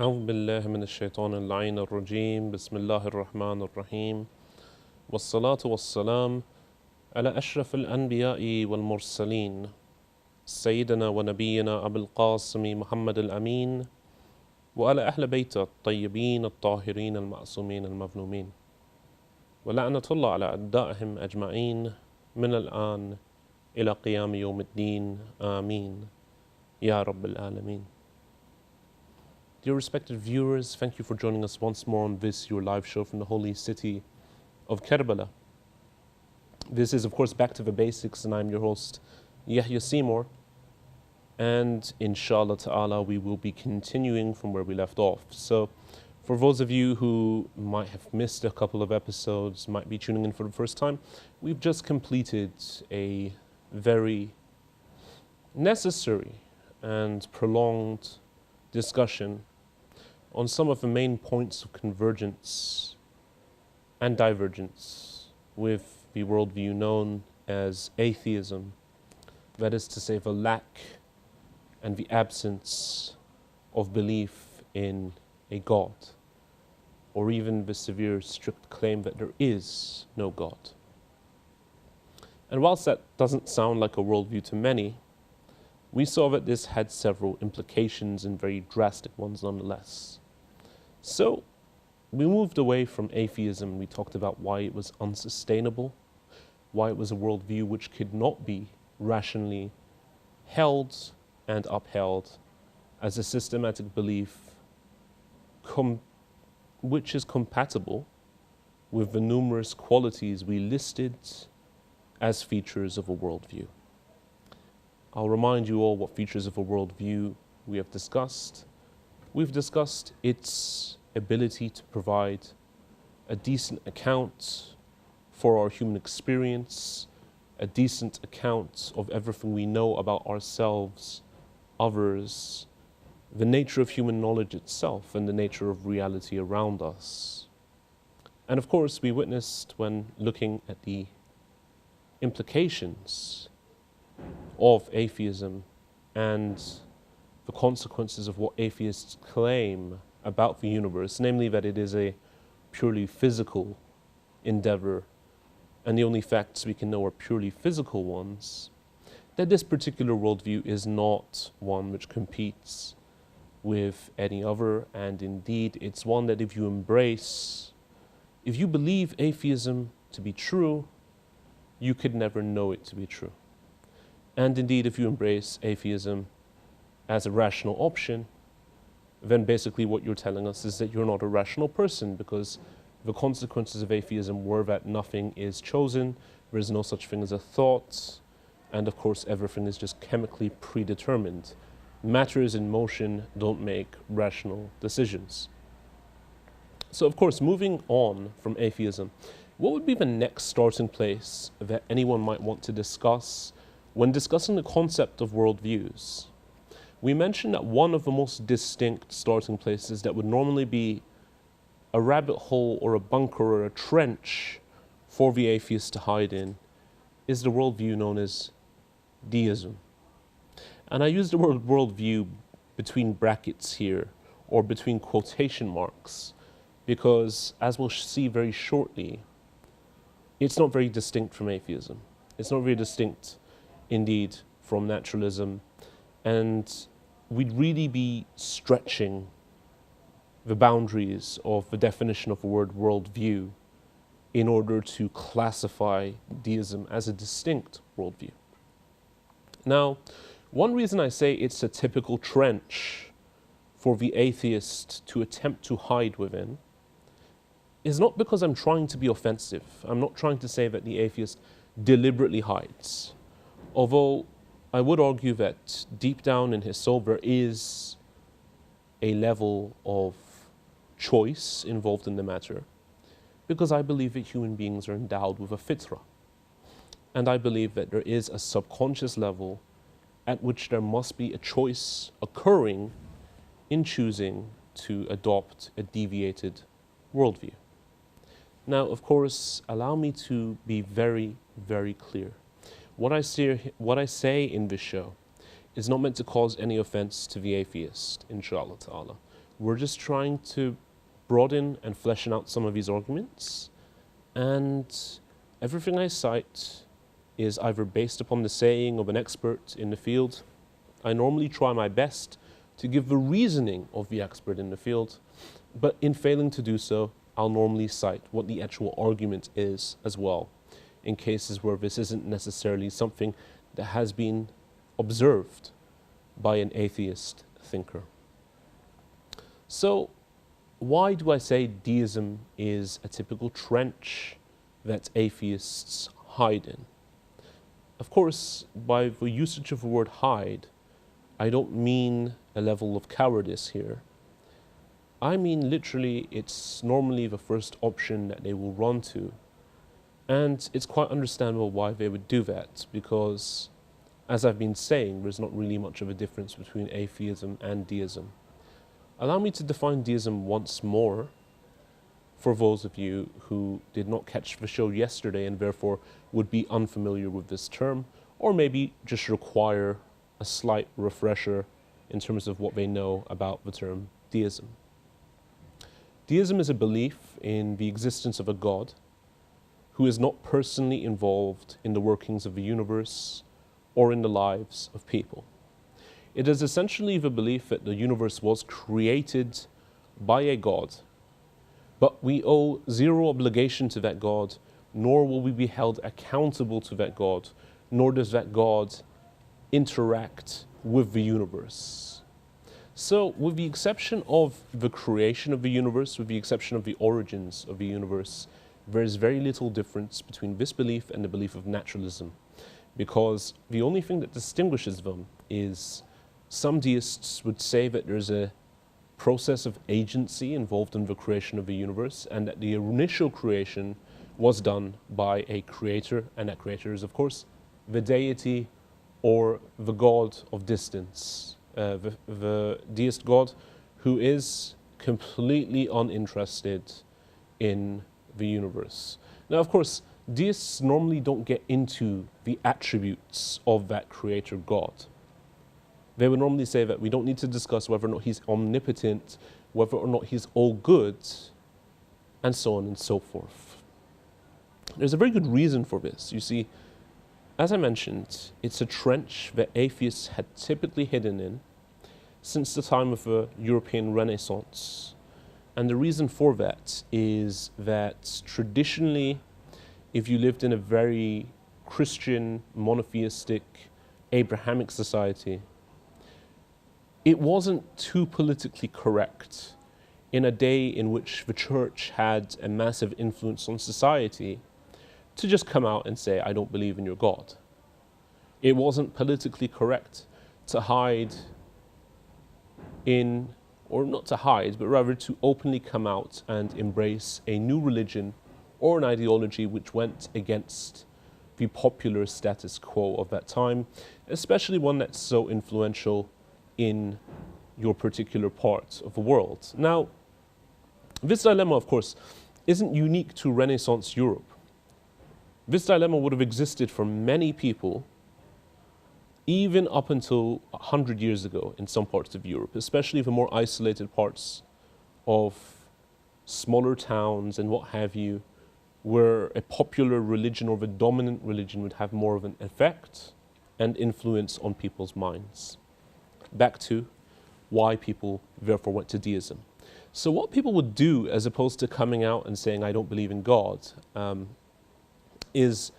أعوذ بالله من الشيطان اللعين الرجيم بسم الله الرحمن الرحيم والصلاة والسلام على أشرف الأنبياء والمرسلين سيدنا ونبينا أبي القاسم محمد الأمين وعلى أهل بيته الطيبين الطاهرين المعصومين المظلومين ولعنة الله على أعدائهم أجمعين من الآن إلى قيام يوم الدين آمين يا رب العالمين. Dear respected viewers, thank you for joining us once more on this, your live show from the holy city of Karbala. This is, of course, Back to the Basics, and I'm your host, Yahya Seymour. And inshallah ta'ala, we will be continuing from where we left off. So, for those of you who might have missed a couple of episodes, might be tuning in for the first time, we've just completed a very necessary and prolonged discussion on some of the main points of convergence and divergence with the worldview known as atheism, that is to say, the lack and the absence of belief in a God, or even the severe, strict claim that there is no God. And whilst that doesn't sound like a worldview to many, we saw that this had several implications and very drastic ones nonetheless. So we moved away from atheism. We talked about why it was unsustainable, why it was a worldview which could not be rationally held and upheld as a systematic belief which is compatible with the numerous qualities we listed as features of a worldview. I'll remind you all what features of a worldview we have discussed. We've discussed its ability to provide a decent account for our human experience, a decent account of everything we know about ourselves, others, the nature of human knowledge itself, and the nature of reality around us. And of course, we witnessed when looking at the implications of atheism and the consequences of what atheists claim about the universe, namely that it is a purely physical endeavor and the only facts we can know are purely physical ones, that this particular worldview is not one which competes with any other, and indeed it's one that if you embrace, if you believe atheism to be true, you could never know it to be true. And indeed, if you embrace atheism as a rational option, then basically what you're telling us is that you're not a rational person, because the consequences of atheism were that nothing is chosen, there is no such thing as a thought, and of course everything is just chemically predetermined. Matters in motion don't make rational decisions. So of course, moving on from atheism, what would be the next starting place that anyone might want to discuss when discussing the concept of worldviews? We mentioned that one of the most distinct starting places that would normally be a rabbit hole or a bunker or a trench for the atheist to hide in is the worldview known as Deism. And I use the word worldview between brackets here, or between quotation marks, because as we'll see very shortly, it's not very distinct from atheism. It's not very distinct indeed from naturalism, and we'd really be stretching the boundaries of the definition of the word worldview in order to classify deism as a distinct worldview. Now, one reason I say it's a typical trench for the atheist to attempt to hide within is not because I'm trying to be offensive. I'm not trying to say that the atheist deliberately hides. Although I would argue that deep down in his soul there is a level of choice involved in the matter, because I believe that human beings are endowed with a fitra. And I believe that there is a subconscious level at which there must be a choice occurring in choosing to adopt a deviated worldview. Now, of course, allow me to be very, very clear. What I say in this show is not meant to cause any offense to the atheist, inshallah ta'ala. We're just trying to broaden and flesh out some of these arguments, and everything I cite is either based upon the saying of an expert in the field. I normally try my best to give the reasoning of the expert in the field, but in failing to do so, I'll normally cite what the actual argument is as well, in cases where this isn't necessarily something that has been observed by an atheist thinker. So, why do I say deism is a typical trench that atheists hide in? Of course, by the usage of the word hide, I don't mean a level of cowardice here. I mean literally it's normally the first option that they will run to. And it's quite understandable why they would do that, because as I've been saying, there's not really much of a difference between atheism and deism. Allow me to define deism once more for those of you who did not catch the show yesterday and therefore would be unfamiliar with this term, or maybe just require a slight refresher in terms of what they know about the term deism. Deism is a belief in the existence of a God who is not personally involved in the workings of the universe or in the lives of people. It is essentially the belief that the universe was created by a God, but we owe zero obligation to that God, nor will we be held accountable to that God, nor does that God interact with the universe. So, with the exception of the creation of the universe, with the exception of the origins of the universe, there is very little difference between this belief and the belief of naturalism, because the only thing that distinguishes them is some deists would say that there's a process of agency involved in the creation of the universe, and that the initial creation was done by a creator, and that creator is, of course, the deity or the God of distance. The deist God who is completely uninterested in the universe. Now, of course, deists normally don't get into the attributes of that creator God. They would normally say that we don't need to discuss whether or not he's omnipotent, whether or not he's all good, and so on and so forth. There's a very good reason for this. You see, as I mentioned, it's a trench that atheists had typically hidden in since the time of the European Renaissance. And the reason for that is that traditionally, if you lived in a very Christian, monotheistic, Abrahamic society, it wasn't too politically correct in a day in which the church had a massive influence on society to just come out and say, I don't believe in your God. It wasn't politically correct to hide in, or not to hide, but rather to openly come out and embrace a new religion or an ideology which went against the popular status quo of that time, especially one that's so influential in your particular part of the world. Now, this dilemma, of course, isn't unique to Renaissance Europe. This dilemma would have existed for many people even up until 100 years ago in some parts of Europe, especially the more isolated parts of smaller towns and what have you, where a popular religion or the dominant religion would have more of an effect and influence on people's minds. Back to why people therefore went to deism. So what people would do, as opposed to coming out and saying, I don't believe in God, is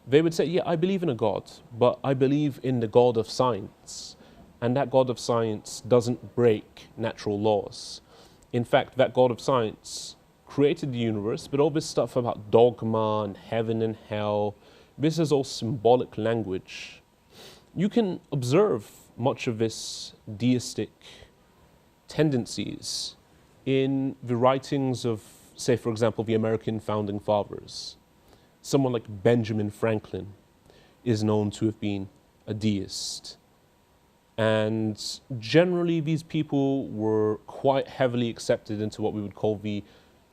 they would say, yeah, I believe in a God, but I believe in the God of science. And that God of science doesn't break natural laws. In fact, that God of science created the universe, but all this stuff about dogma and heaven and hell, this is all symbolic language. You can observe much of this deistic tendencies in the writings of, say, for example, the American founding fathers. Someone like Benjamin Franklin is known to have been a deist. And generally, these people were quite heavily accepted into what we would call the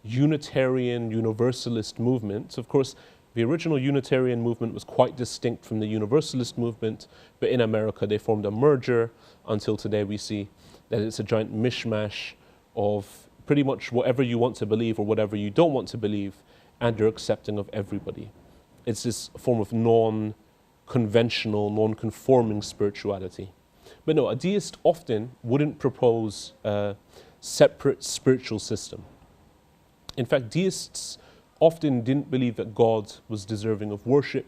Unitarian Universalist movement. Of course, the original Unitarian movement was quite distinct from the Universalist movement, but in America they formed a merger until today we see that it's a giant mishmash of pretty much whatever you want to believe or whatever you don't want to believe, and they're accepting of everybody. It's this form of non-conventional, non-conforming spirituality. But no, a deist often wouldn't propose a separate spiritual system. In fact, deists often didn't believe that God was deserving of worship,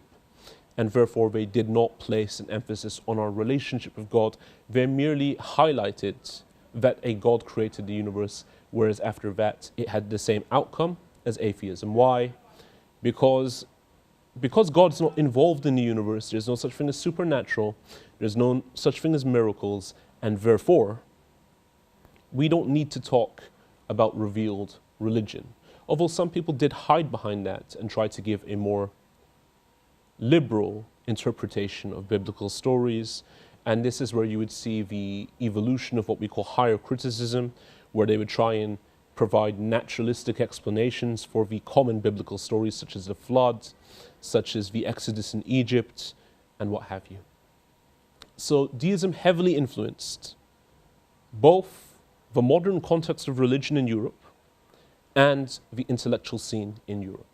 and therefore they did not place an emphasis on our relationship with God. They merely highlighted that a God created the universe, whereas after that it had the same outcome as atheism. Why? Because God's not involved in the universe, there's no such thing as supernatural, there's no such thing as miracles, and therefore we don't need to talk about revealed religion. Although some people did hide behind that and try to give a more liberal interpretation of biblical stories, and this is where you would see the evolution of what we call higher criticism, where they would try and provide naturalistic explanations for the common biblical stories such as the flood, such as the Exodus in Egypt, and what have you. So deism heavily influenced both the modern context of religion in Europe and the intellectual scene in Europe.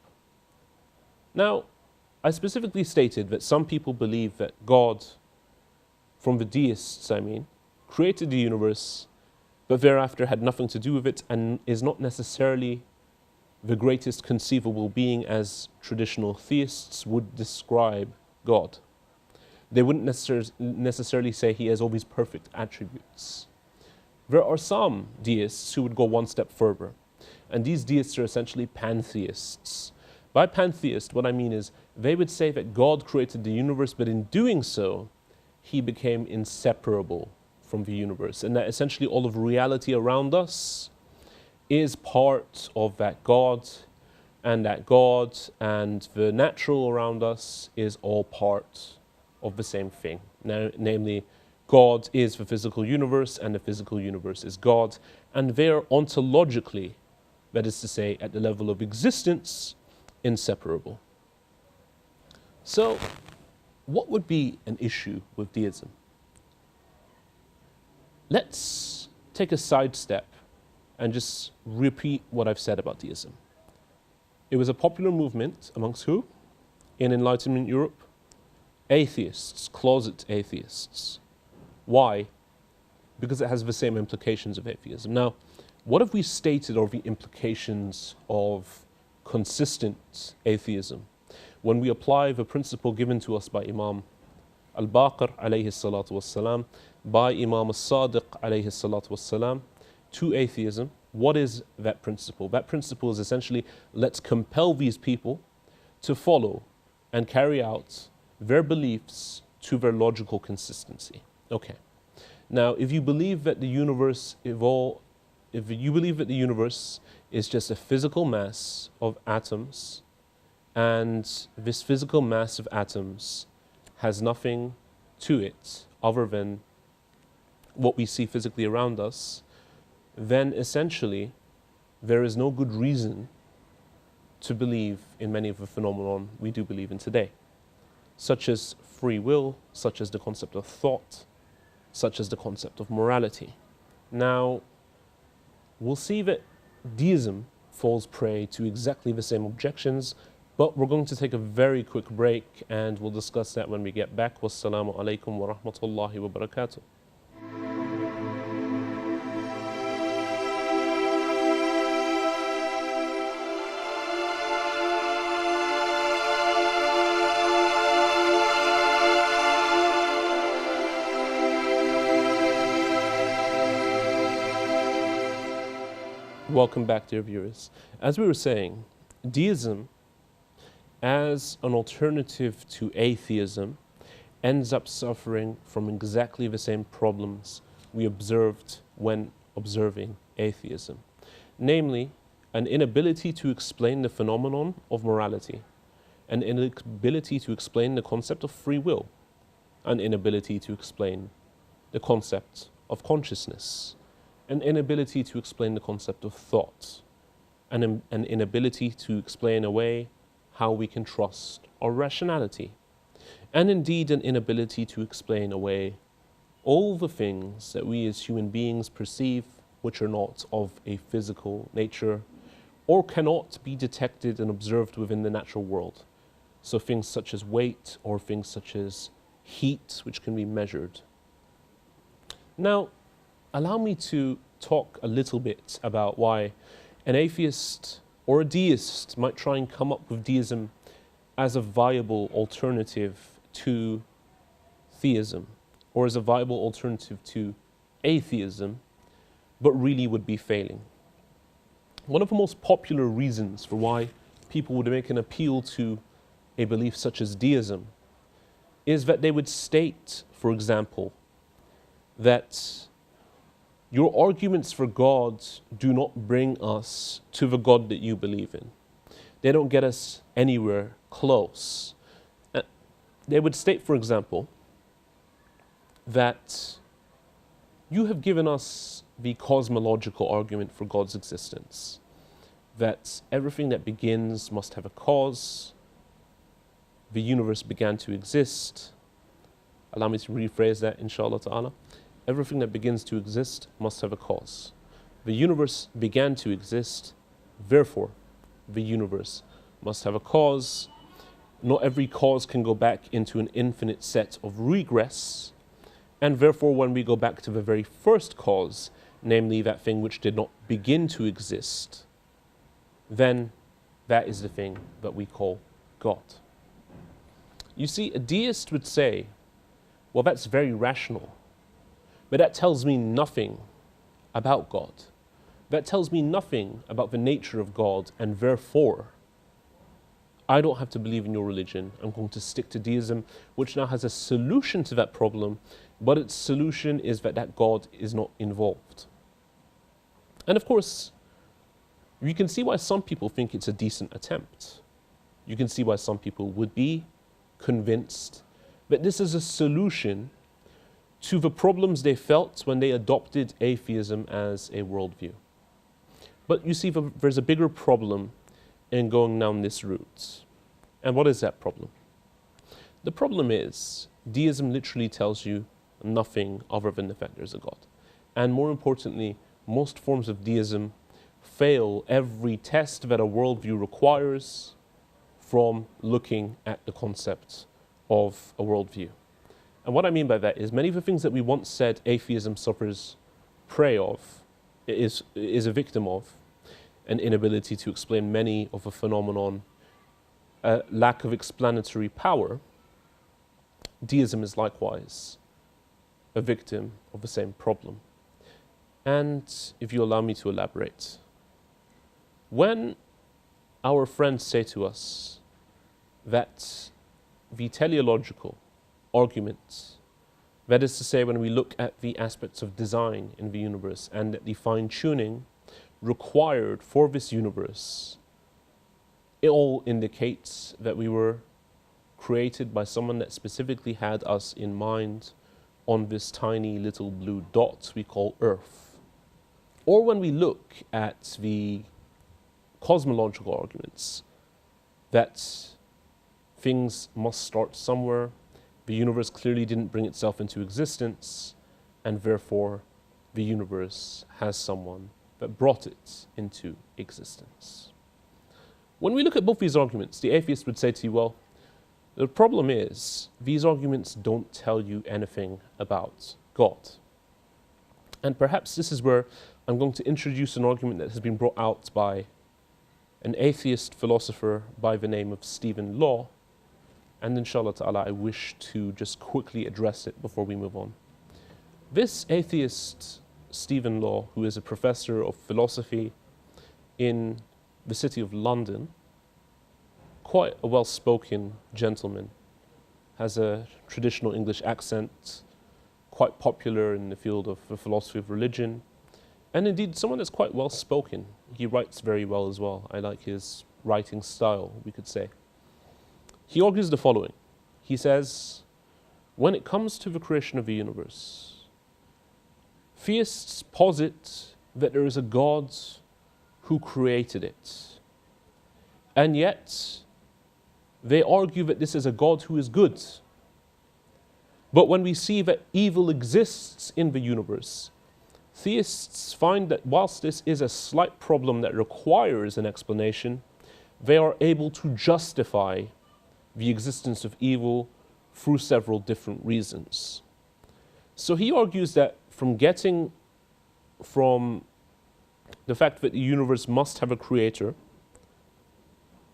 Now, I specifically stated that some people believe that God, from the deists I mean, created the universe, but thereafter had nothing to do with it and is not necessarily the greatest conceivable being as traditional theists would describe God. They wouldn't necessarily say he has all these perfect attributes. There are some deists who would go one step further, and these deists are essentially pantheists. By pantheist, what I mean is they would say that God created the universe, but in doing so, he became inseparable from the universe, and that essentially all of reality around us is part of that God and the natural around us is all part of the same thing. Now, namely, God is the physical universe and the physical universe is God, and they are ontologically, that is to say, at the level of existence, inseparable. So, what would be an issue with deism? Let's take a sidestep and just repeat what I've said about deism. It was a popular movement amongst who? In Enlightenment Europe? Atheists, closet atheists. Why? Because it has the same implications of atheism. Now, what have we stated are the implications of consistent atheism when we apply the principle given to us by Imam al-Baqir alayhi salatu wassalam, by Imam al-Sadiq alayhi salatu wassalam, to atheism? What is that principle? That principle is essentially, let's compel these people to follow and carry out their beliefs to their logical consistency. Okay. Now, if you believe that the universe is just a physical mass of atoms, and this physical mass of atoms has nothing to it other than what we see physically around us, then essentially there is no good reason to believe in many of the phenomena we do believe in today, such as free will, such as the concept of thought, such as the concept of morality. Now, we'll see that deism falls prey to exactly the same objections, but we're going to take a very quick break and we'll discuss that when we get back. Wassalamu alaikum wa rahmatullahi wa barakatuh. Welcome back, dear viewers. As we were saying, deism as an alternative to atheism ends up suffering from exactly the same problems we observed when observing atheism. Namely, an inability to explain the phenomenon of morality, an inability to explain the concept of free will, an inability to explain the concept of consciousness, an inability to explain the concept of thought, an inability to explain away how we can trust our rationality, and indeed an inability to explain away all the things that we as human beings perceive which are not of a physical nature or cannot be detected and observed within the natural world. So things such as weight or things such as heat, which can be measured. Now, allow me to talk a little bit about why an atheist or a deist might try and come up with deism as a viable alternative to theism, or as a viable alternative to atheism, but really would be failing. One of the most popular reasons for why people would make an appeal to a belief such as deism is that they would state, for example, that your arguments for God do not bring us to the God that you believe in. They don't get us anywhere close. They would state, for example, that you have given us the cosmological argument for God's existence, that everything that begins must have a cause, the universe began to exist. Allow me to rephrase that, inshallah ta'ala. Everything that begins to exist must have a cause. The universe began to exist, therefore the universe must have a cause. Not every cause can go back into an infinite set of regress, and therefore when we go back to the very first cause, namely that thing which did not begin to exist, then that is the thing that we call God. You see, a deist would say, well, that's very rational, but that tells me nothing about God. That tells me nothing about the nature of God, and therefore, I don't have to believe in your religion. I'm going to stick to deism, which now has a solution to that problem, but its solution is that God is not involved. And of course, you can see why some people think it's a decent attempt. You can see why some people would be convinced that this is a solution to the problems they felt when they adopted atheism as a worldview. But you see, there's a bigger problem in going down this route. And what is that problem? The problem is, deism literally tells you nothing other than the fact there's a God. And more importantly, most forms of deism fail every test that a worldview requires from looking at the concept of a worldview. And what I mean by that is many of the things that we once said atheism suffers prey of, is a victim of, an inability to explain many of a phenomenon, a lack of explanatory power. Deism is likewise a victim of the same problem. And if you allow me to elaborate, when our friends say to us that the teleological argument, that is to say, when we look at the aspects of design in the universe and at the fine-tuning required for this universe, it all indicates that we were created by someone that specifically had us in mind on this tiny little blue dot we call Earth. Or when we look at the cosmological arguments that things must start somewhere, the universe clearly didn't bring itself into existence, and therefore the universe has someone that brought it into existence. When we look at both these arguments, the atheist would say to you, well, the problem is these arguments don't tell you anything about God. And perhaps this is where I'm going to introduce an argument that has been brought out by an atheist philosopher by the name of Stephen Law. And inshallah ta'ala, I wish to just quickly address it before we move on. This atheist, Stephen Law, who is a professor of philosophy in the city of London, quite a well-spoken gentleman, has a traditional English accent, quite popular in the field of the philosophy of religion, and indeed someone that's quite well-spoken. He writes very well as well. I like his writing style, we could say. He argues the following. He says, when it comes to the creation of the universe, theists posit that there is a God who created it. And yet, they argue that this is a God who is good. But when we see that evil exists in the universe, theists find that whilst this is a slight problem that requires an explanation, they are able to justify the existence of evil through several different reasons. So he argues that from the fact that the universe must have a creator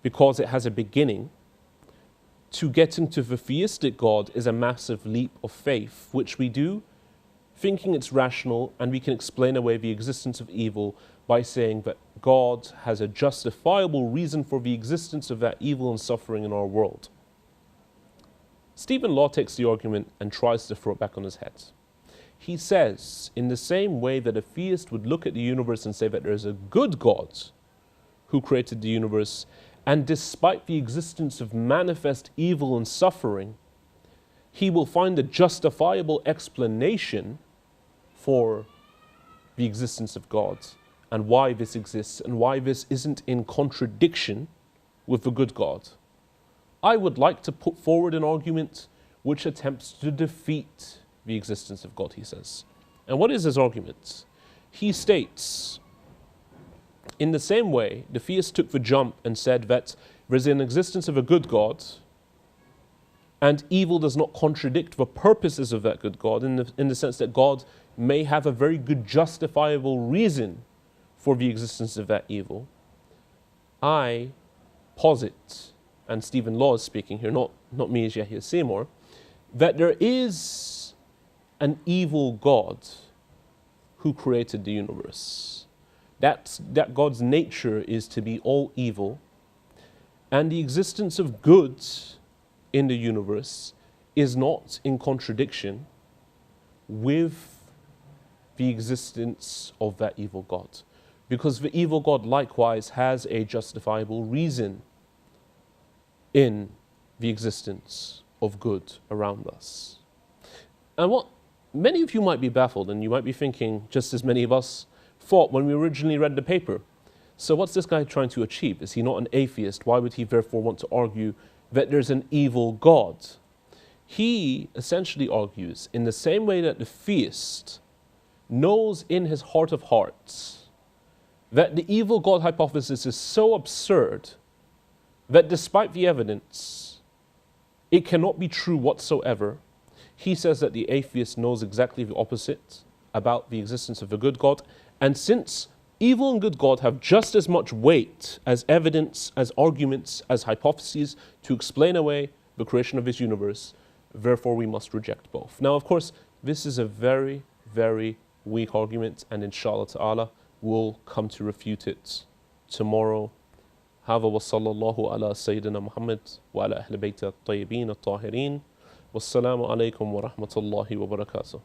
because it has a beginning, to getting to the theistic God is a massive leap of faith, which we do thinking it's rational, and we can explain away the existence of evil by saying that God has a justifiable reason for the existence of that evil and suffering in our world. Stephen Law takes the argument and tries to throw it back on his head. He says, in the same way that a theist would look at the universe and say that there is a good God who created the universe, and despite the existence of manifest evil and suffering, he will find a justifiable explanation for the existence of God and why this exists and why this isn't in contradiction with the good God. I would like to put forward an argument which attempts to defeat the existence of God, he says. And what is his argument? He states, in the same way, the theist took the jump and said that there is an existence of a good God, and evil does not contradict the purposes of that good God, in the sense that God may have a very good justifiable reason for the existence of that evil. I posit, and Stephen Law is speaking here, not me as Yahya Seymour, that there is an evil God who created the universe. That God's nature is to be all evil, and the existence of good in the universe is not in contradiction with the existence of that evil God, because the evil God likewise has a justifiable reason in the existence of good around us. And what many of you might be baffled, and you might be thinking, just as many of us thought when we originally read the paper, so what's this guy trying to achieve? Is he not an atheist? Why would he therefore want to argue that there's an evil God? He essentially argues, in the same way that the theist knows in his heart of hearts that the evil God hypothesis is so absurd that despite the evidence, it cannot be true whatsoever. He says that the atheist knows exactly the opposite about the existence of a good God, and since evil and good God have just as much weight as evidence, as arguments, as hypotheses to explain away the creation of this universe, therefore we must reject both. Now, of course, this is a very, very weak argument, and inshallah ta'ala we'll come to refute it tomorrow. هذا وصلى الله على سيدنا محمد وعلى أهل بيته الطيبين الطاهرين والسلام عليكم ورحمة الله وبركاته.